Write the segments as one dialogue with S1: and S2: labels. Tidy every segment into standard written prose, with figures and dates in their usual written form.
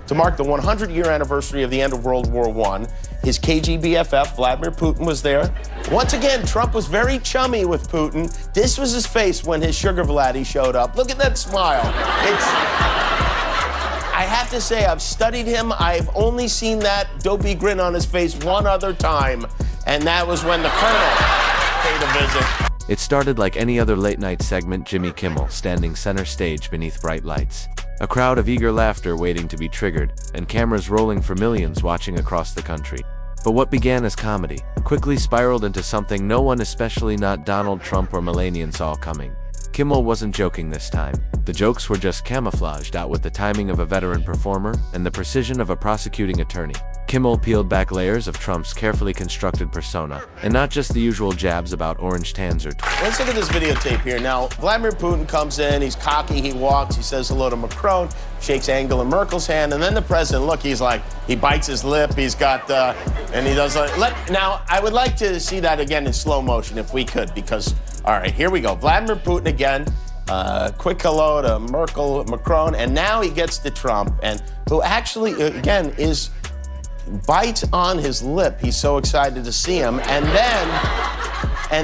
S1: To mark the 100-year anniversary of the end of World War I, his KGB Vladimir Putin was there. Once again, Trump was very chummy with Putin. This was his face when his sugar Vladdy showed up. Look at that smile. I have to say, I've studied him. I've only seen that dopey grin on his face one other time, and that was when the Colonel paid a visit.
S2: It started like any other late-night segment, Jimmy Kimmel standing center stage beneath bright lights. A crowd of eager laughter waiting to be triggered, and cameras rolling for millions watching across the country. But what began as comedy quickly spiraled into something no one, especially not Donald Trump or Melania, saw coming. Kimmel wasn't joking this time. The jokes were just camouflaged out with the timing of a veteran performer and the precision of a prosecuting attorney. Kimmel peeled back layers of Trump's carefully constructed persona, and not just the usual jabs about orange tans or
S1: Let's look at this videotape here. Now, Vladimir Putin comes in, he's cocky, he walks, he says hello to Macron, shakes Angela Merkel's hand, and then the president, look, he's like, he bites his lip, he's got, and he does, now, I would like to see that again in slow motion if we could, because, all right, here we go. Vladimir Putin again, quick hello to Merkel, Macron, and now he gets to Trump, and who actually, again, bites on his lip. He's so excited to see him, and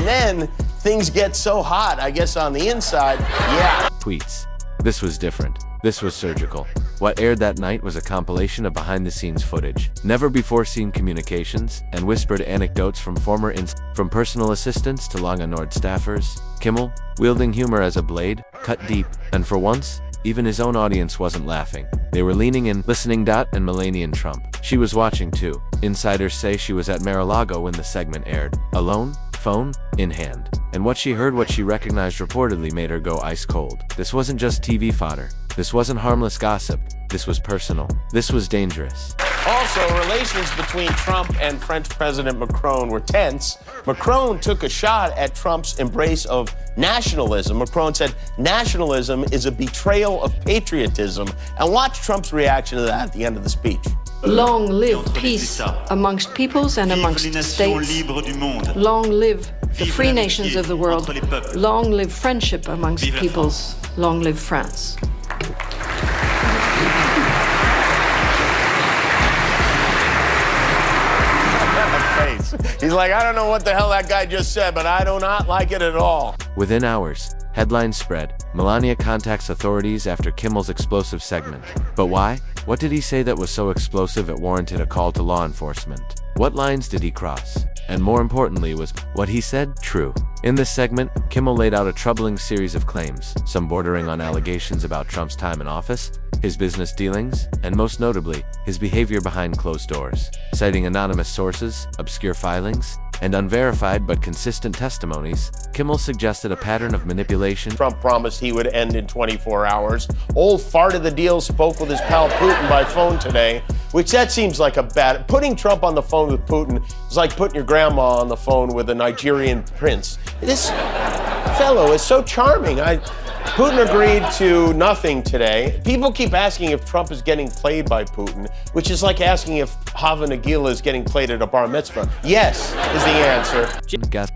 S1: then things get so hot, I guess, on the inside. Yeah.
S2: Tweets. This was different. This was surgical. What aired that night was a compilation of behind-the-scenes footage, never-before-seen communications, and whispered anecdotes from from personal assistants to long-ignored staffers. Kimmel, wielding humor as a blade, cut deep, and for once, even his own audience wasn't laughing. They were leaning in, listening. And Melania Trump. She was watching too. Insiders say she was at Mar-a-Lago when the segment aired, alone, phone in hand. And what she heard, what she recognized reportedly made her go ice cold. This wasn't just TV fodder. This wasn't harmless gossip. This was personal. This was dangerous.
S1: Also, relations between Trump and French President Macron were tense. Macron took a shot at Trump's embrace of nationalism. Macron said nationalism is a betrayal of patriotism. And watch Trump's reaction to that at the end of the speech.
S3: Long live peace amongst peoples and amongst states. Long live the free nations of the world. Long live friendship amongst peoples. Long live France.
S1: He's like, I don't know what the hell that guy just said, but I do not like it at all.
S2: Within hours, headlines spread. Melania contacts authorities after Kimmel's explosive segment. But why? What did he say that was so explosive it warranted a call to law enforcement? What lines did he cross? And more importantly, was what he said true? In this segment, Kimmel laid out a troubling series of claims, some bordering on allegations about Trump's time in office, his business dealings, and most notably, his behavior behind closed doors. Citing anonymous sources, obscure filings, and unverified but consistent testimonies, Kimmel suggested a pattern of manipulation.
S1: Trump promised he would end in 24 hours. Old fart of the deal spoke with his pal Putin by phone today, which that seems like a bad... Putting Trump on the phone with Putin is like putting your grandma on the phone with a Nigerian prince. This fellow is so charming. Putin agreed to nothing today. People keep asking if Trump is getting played by Putin, which is like asking if Hava Nagila is getting played at a bar mitzvah. Yes, is the answer.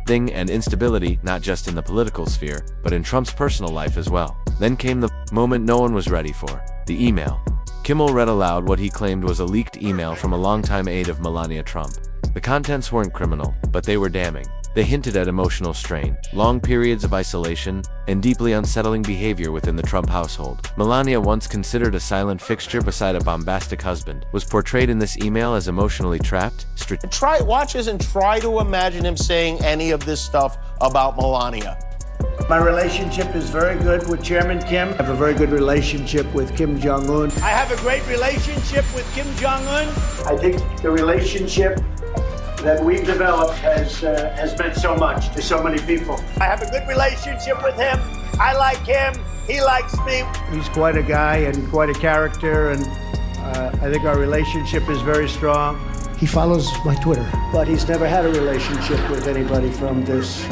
S2: Thing and instability, not just in the political sphere, but in Trump's personal life as well. Then came the moment no one was ready for, the email. Kimmel read aloud what he claimed was a leaked email from a longtime aide of Melania Trump. The contents weren't criminal, but they were damning. They hinted at emotional strain, long periods of isolation, and deeply unsettling behavior within the Trump household. Melania, once considered a silent fixture beside a bombastic husband, was portrayed in this email as emotionally trapped.
S1: Watch this and try to imagine him saying any of this stuff about Melania.
S4: My relationship is very good with Chairman Kim. I have a very good relationship with Kim Jong-un.
S5: I have a great relationship with Kim Jong-un.
S4: I think the relationship that we've developed has meant so much to so many people.
S5: I have a good relationship with him. I like him. He likes me.
S4: He's quite a guy and quite a character, and I think our relationship is very strong.
S6: He follows my Twitter.
S4: But he's never had a relationship with anybody from this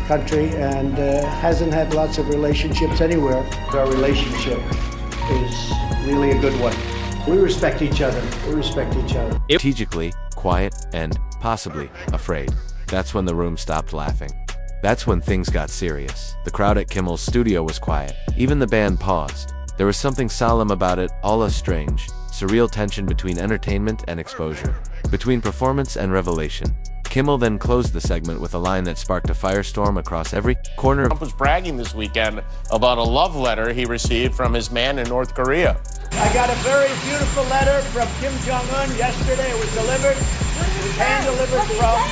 S4: country and hasn't had lots of relationships anywhere. Our relationship is really a good one. We respect each other. We respect each other.
S2: Strategically, quiet, and possibly afraid. That's when the room stopped laughing. That's when things got serious. The crowd at Kimmel's studio was quiet. Even the band paused. There was something solemn about it, all strange. surreal tension between entertainment and exposure, between performance and revelation. Kimmel then closed the segment with a line that sparked a firestorm across every corner.
S1: Trump was bragging this weekend about a love letter he received from his man in North Korea.
S5: I got a very beautiful letter from Kim Jong-un yesterday. It was delivered. It was hand-delivered from,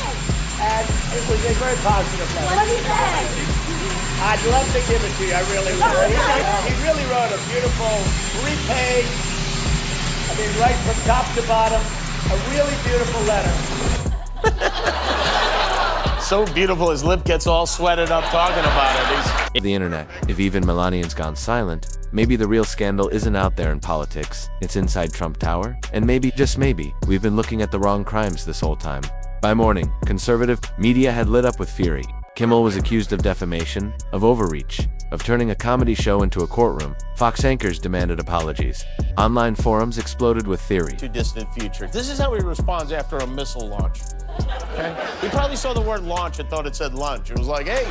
S5: and it was a very positive letter.
S7: What did he say?
S5: I'd love to give it to you. I really would. He really wrote a beautiful 3-page, I mean, right from top to bottom, a really beautiful letter.
S1: So beautiful, his lip gets all sweated up talking about it.
S2: The internet, if even Melania's gone silent, maybe the real scandal isn't out there in politics, it's inside Trump Tower, and maybe, just maybe, we've been looking at the wrong crimes this whole time. By morning, conservative media had lit up with fury. Kimmel was accused of defamation, of overreach, of turning a comedy show into a courtroom. Fox anchors demanded apologies. Online forums exploded with theory.
S1: Too distant future. This is how he responds after a missile launch. Okay? He probably saw the word launch and thought it said lunch. It was like, hey.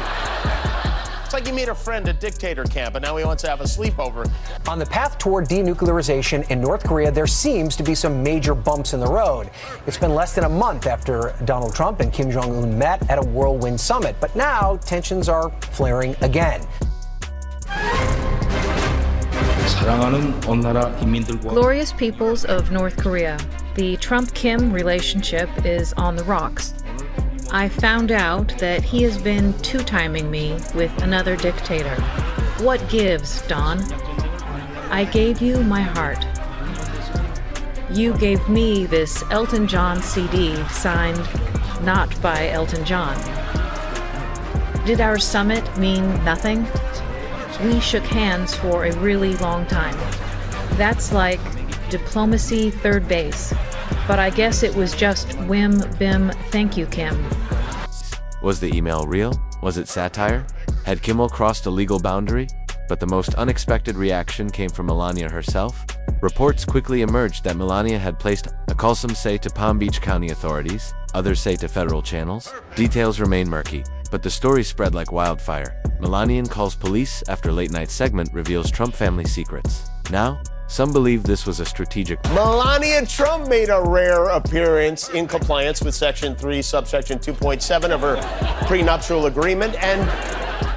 S1: It's like he made a friend at dictator camp and now he wants to have a sleepover.
S8: On the path toward denuclearization in North Korea, there seems to be some major bumps in the road. It's been less than a month after Donald Trump and Kim Jong-un met at a whirlwind summit, but now tensions are flaring again.
S9: Glorious peoples of North Korea. The Trump-Kim relationship is on the rocks. I found out that he has been two-timing me with another dictator. What gives, Don? I gave you my heart. You gave me this Elton John CD signed not by Elton John. Did our summit mean nothing? We shook hands for a really long time. That's like diplomacy third base. But I guess it was just whim, bim, thank you, Kim.
S2: Was the email real? Was it satire? Had Kimmel crossed a legal boundary? But the most unexpected reaction came from Melania herself. Reports quickly emerged that Melania had placed a call, some say to Palm Beach County authorities, others say to federal channels. Details remain murky, but the story spread like wildfire. Melania calls police after late-night segment reveals Trump family secrets. Now, some believe this was a strategic.
S1: Melania Trump made a rare appearance in compliance with Section 3, subsection 2.7 of her prenuptial agreement. And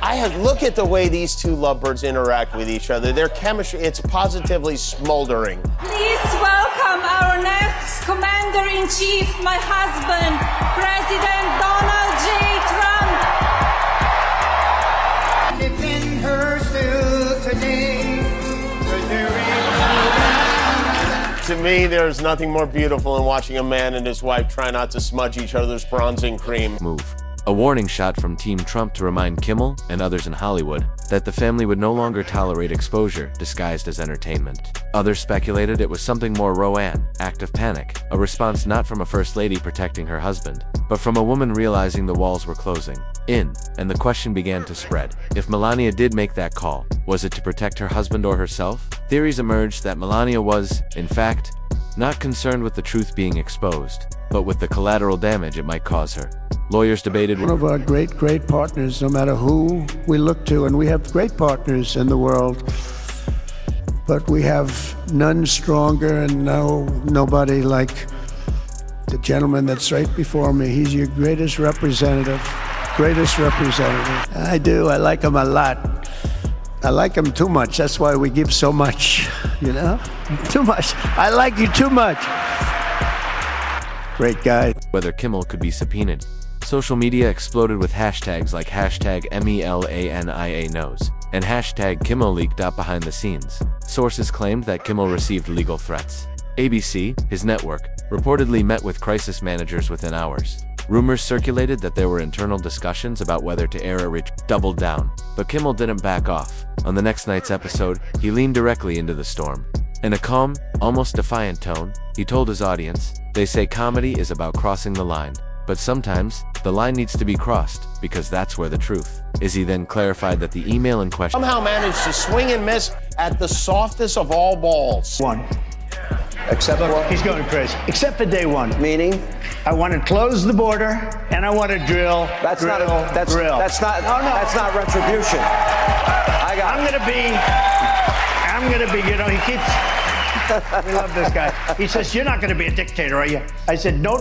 S1: I had look at the way these two lovebirds interact with each other. Their chemistry, it's positively smoldering.
S7: Please welcome our next Commander-in-Chief, my husband, President Donald J. Trump.
S5: It's in her suit today.
S1: To me, there's nothing more beautiful than watching a man and his wife try not to smudge each other's bronzing cream.
S2: Move. A warning shot from Team Trump to remind Kimmel and others in Hollywood that the family would no longer tolerate exposure disguised as entertainment. Others speculated it was something more Rowan, act of panic, a response not from a first lady protecting her husband, but from a woman realizing the walls were closing in, and the question began to spread. If Melania did make that call, was it to protect her husband or herself? Theories emerged that Melania was, in fact, not concerned with the truth being exposed, but with the collateral damage it might cause her. Lawyers debated.
S4: One of our great partners, no matter who we look to, and we have great partners in the world, but we have none stronger and nobody like the gentleman that's right before me. He's your greatest representative. I do. I like him a lot. I like him too much. That's why we give so much, you know? Too much. I like you too much. Great guy.
S2: Whether Kimmel could be subpoenaed. Social media exploded with hashtags like hashtag MELANIA knows and hashtag Kimmel leaked out behind the scenes. Sources claimed that Kimmel received legal threats. ABC, his network, reportedly met with crisis managers within hours. Rumors circulated that there were internal discussions about whether to air a doubled down, but Kimmel didn't back off. On the next night's episode, he leaned directly into the storm. In a calm, almost defiant tone, he told his audience, "They say comedy is about crossing the line, but sometimes the line needs to be crossed because that's where the truth is." He then clarified that the email in question
S1: somehow managed to swing and miss at the softest of all balls.
S5: One.
S8: Except
S5: Look, he's going crazy. Except for day one.
S8: meaning
S5: I want to close the border and I want to drill.
S8: that's
S5: drill,
S8: not that's
S5: drill.
S8: that's not
S5: No, no.
S8: that's not retribution.
S5: I'm gonna be, you know, he keeps
S4: We love this guy. He says, "You're not going to be a dictator, are you?" I said, "No,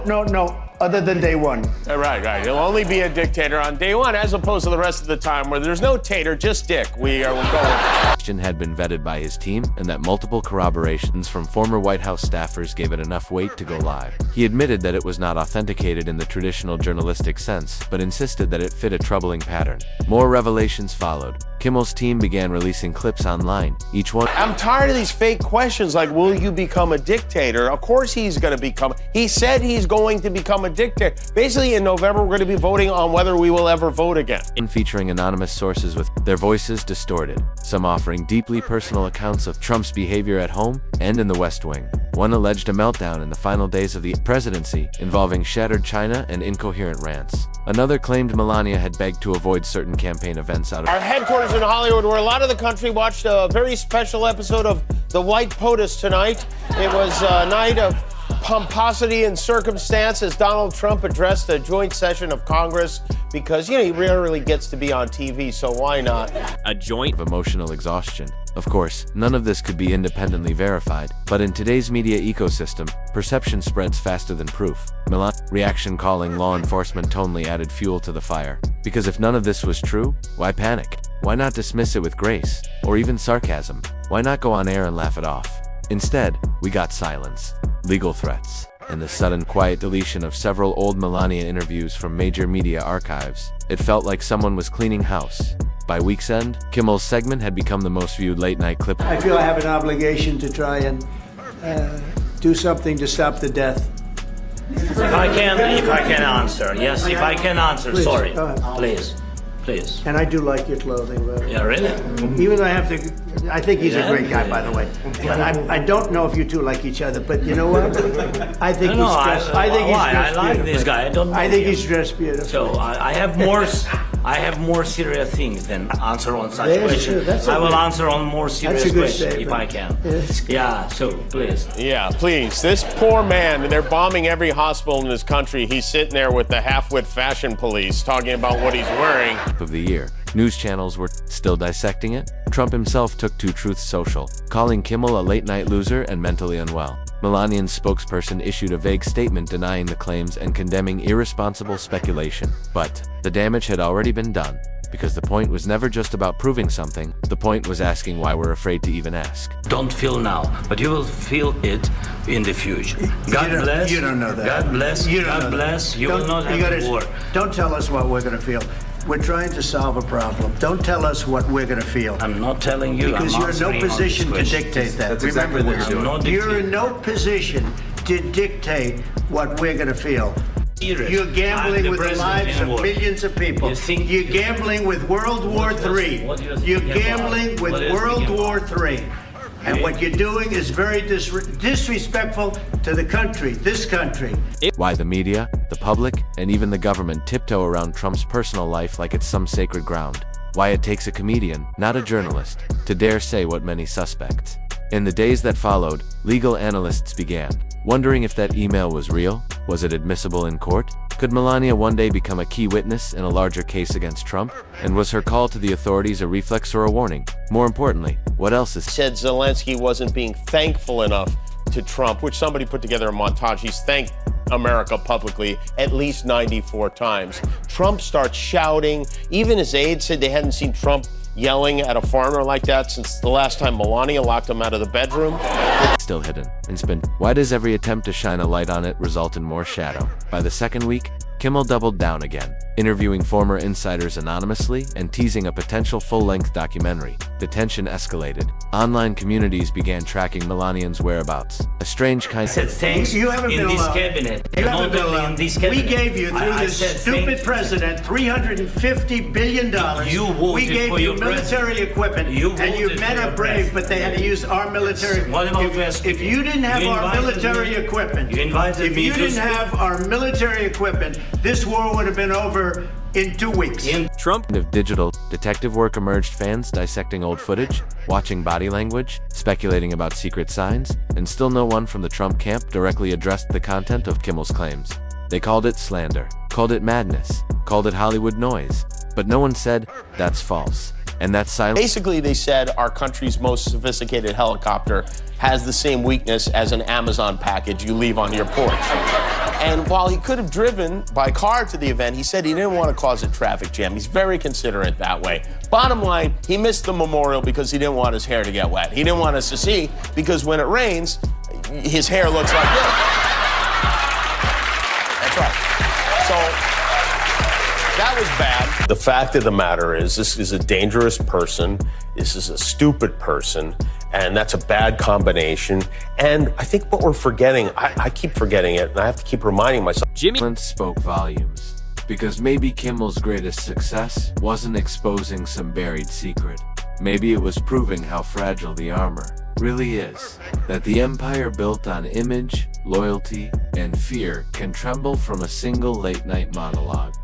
S4: other than day one."
S1: Right. He'll only be a dictator on day one, as opposed to the rest of the time where there's no tater, just dick. We'll go with it.
S2: Had been vetted by his team, and that multiple corroborations from former White House staffers gave it enough weight to go live. He admitted that it was not authenticated in the traditional journalistic sense, but insisted that it fit a troubling pattern. More revelations followed. Kimmel's team began releasing clips online, each one.
S1: I'm tired of these fake questions like, will you become a dictator? Of course he's going to become. He said he's going to become a dictator. Basically, in November, we're going to be voting on whether we will ever vote again.
S2: Featuring anonymous sources with their voices distorted, some offering deeply personal accounts of Trump's behavior at home and in the West Wing. One alleged a meltdown in the final days of the presidency, involving shattered china and incoherent rants. Another claimed Melania had begged to avoid certain campaign events out of
S1: our headquarters in Hollywood, where a lot of the country watched a very special episode of The White POTUS tonight. It was a night of pomposity and circumstance as Donald Trump addressed a joint session of Congress because, he rarely gets to be on TV, so why not?
S2: A joint of emotional exhaustion. Of course, none of this could be independently verified, but in today's media ecosystem, perception spreads faster than proof. Melania's reaction calling law enforcement only added fuel to the fire. Because if none of this was true, why panic? Why not dismiss it with grace? Or even sarcasm? Why not go on air and laugh it off? Instead, we got silence, legal threats, and the sudden quiet deletion of several old Melania interviews from major media archives. It felt like someone was cleaning house. By week's end, Kimmel's segment had become the most viewed late-night clip.
S4: I feel I have an obligation to try and do something to stop the death.
S10: If I can answer, yes, if I can answer,
S4: Please,
S10: sorry,
S4: go ahead.
S10: please.
S4: And I do like your clothing, but
S10: Yeah, really?
S4: even though I think he's a great guy, by the way. But I don't know if you two like each other, but you know what? I think he's dressed. I think he's dressed
S10: I like
S4: beautifully.
S10: this guy. I don't know
S4: I think
S10: him.
S4: he's dressed beautifully.
S10: So I have more serious things than answer on such
S4: That's
S10: questions.
S4: true. That's
S10: I will
S4: okay.
S10: answer on more serious
S4: That's a good
S10: questions if I
S4: statement.
S10: can.
S4: Yes.
S10: Yeah, so please.
S1: Yeah, please. This poor man, they're bombing every hospital in this country. He's sitting there with the half-wit fashion police talking about what he's wearing.
S2: Of the year. News channels were still dissecting it. Trump himself took to Truth Social, calling Kimmel a late-night loser and mentally unwell. Melania's spokesperson issued a vague statement denying the claims and condemning irresponsible speculation. But the damage had already been done, because the point was never just about proving something. The point was asking why we're afraid to even ask.
S10: Don't feel now, but you will feel it in the future. God bless.
S4: You don't know that.
S10: God bless.
S4: You don't
S10: God
S4: know that.
S10: bless. You will not have a war.
S4: Don't tell us what we're going to feel. We're trying to solve a problem. Don't tell us what we're going to feel.
S10: I'm not telling you.
S4: Because
S10: I'm
S4: you're in no
S10: answering on
S4: position
S10: this
S4: to
S10: question.
S4: dictate that.
S11: That's
S4: Remember
S11: exactly what
S4: this.
S11: you're doing.
S10: I'm not
S4: You're
S10: dictating.
S4: in no position to dictate what we're going to feel.
S10: Serious.
S4: You're gambling
S10: I'm
S4: with the
S10: president
S4: lives
S10: in
S4: of
S10: war.
S4: millions of people.
S10: You think-
S4: You're gambling with World War III.
S10: What do you
S4: You're
S10: think about-
S4: gambling with
S10: what do you
S4: World
S10: think
S4: War
S10: about-
S4: III. And what you're doing is very disrespectful to the country, this country.
S2: Why the media, the public, and even the government tiptoe around Trump's personal life like it's some sacred ground. Why it takes a comedian, not a journalist, to dare say what many suspect. In the days that followed, legal analysts began wondering if that email was real. Was it admissible in court? Could Melania one day become a key witness in a larger case against Trump? And was her call to the authorities a reflex or a warning? More importantly, what else is
S1: Said Zelensky wasn't being thankful enough to Trump, which somebody put together a montage. He's thanked America publicly at least 94 times. Trump starts shouting. Even his aides said they hadn't seen Trump yelling at a foreigner like that since the last time Melania locked him out of the bedroom.
S2: still hidden and spin? Why does every attempt to shine a light on it result in more shadow? By the second week, Kimmel doubled down again, interviewing former insiders anonymously and teasing a potential full-length documentary. The tension escalated. Online communities began tracking Melania's whereabouts. A strange kind
S10: I said thanks
S4: You haven't
S10: in
S4: been
S10: this
S4: allowed.
S10: cabinet.
S4: You haven't
S10: Not
S4: been
S10: only
S4: allowed.
S10: in this cabinet.
S4: We gave you, through
S10: I
S4: this
S10: said
S4: stupid
S10: thank-
S4: president, $350 billion.
S10: You voted
S4: we gave
S10: for
S4: you
S10: your
S4: military
S10: president.
S4: equipment,
S10: You
S4: and you
S10: voted
S4: men
S10: for
S4: are
S10: your
S4: brave,
S10: president.
S4: but they had to use our military.
S10: What about
S4: if,
S10: West?
S4: if you didn't have
S10: You
S4: our
S10: invited
S4: military
S10: me-
S4: equipment,
S10: you invited
S4: if
S10: me
S4: you
S10: to
S4: didn't
S10: speak.
S4: have our military equipment, this war would have been over in 2 weeks.
S2: Trump of digital detective work emerged, fans dissecting old footage, watching body language, speculating about secret signs, and still no one from the Trump camp directly addressed the content of Kimmel's claims. They called it slander, called it madness, called it Hollywood noise, but no one said, that's false. And that silence.
S1: Basically, they said our country's most sophisticated helicopter has the same weakness as an Amazon package you leave on your porch. And while he could have driven by car to the event, he said he didn't want to cause a traffic jam. He's very considerate that way. Bottom line, he missed the memorial because he didn't want his hair to get wet. He didn't want us to see, because when it rains, his hair looks like this. That's right. So that was bad. The fact of the matter is, this is a dangerous person. This is a stupid person. And that's a bad combination. And I think what we're forgetting, I keep forgetting it, and I have to keep reminding myself.
S2: Jimmy spoke volumes, because maybe Kimmel's greatest success wasn't exposing some buried secret. Maybe it was proving how fragile the armor really is. That the empire built on image, loyalty, and fear can tremble from a single late-night monologue.